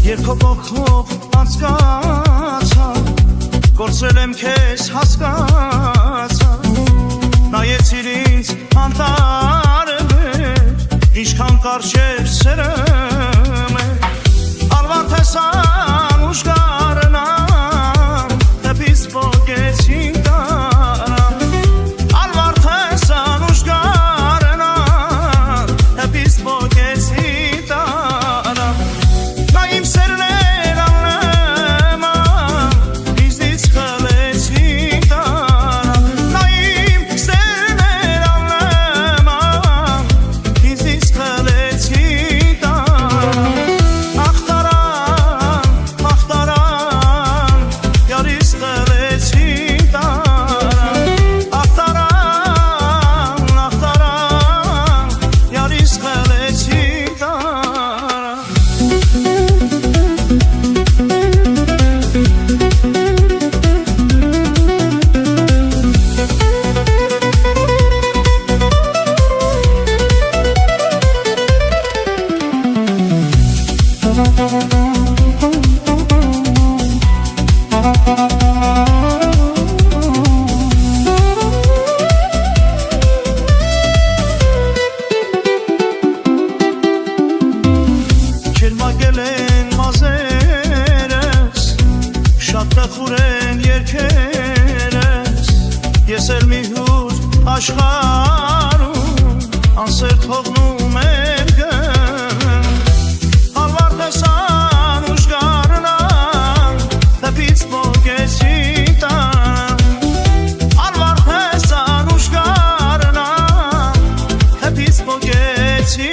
Երկով անցկացա, գործել եմ քեզ հասկացա, նայեցիր ինձ անտարը մեր, ինչքան կարճ էր սերը մեր, ալվան տեսան ուժգարնան, դեպիս ոգեցին տարան, ալվան տեսան ուժգարնան, դեպիս ոգեցին տարան, Ես էլ մի հուր աշխարում անսեր թողնում եմ գեմ Հալվար տեսան ուժգարնան դեպից ոգեցի տան Հալվար տեսան ուժգարնան դեպից ոգեցի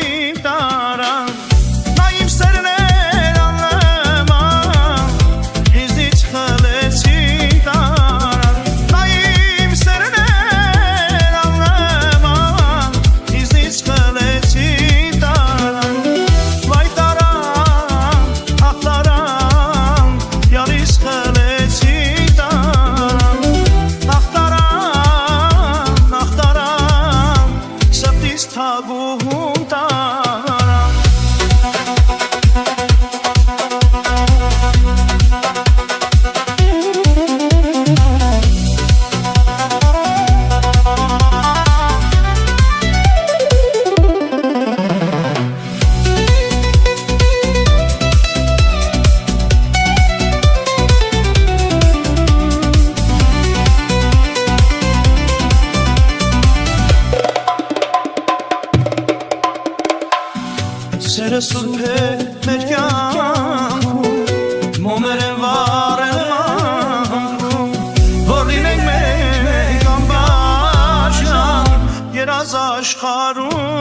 տարան Նա իմ սերն էր աննման իզնից խլեցի տարան Սերը սուրբ է մեր կյանքում, մոմեր են վառել մանկում, որ լինենք մենք անբաժան երազ աշխարհում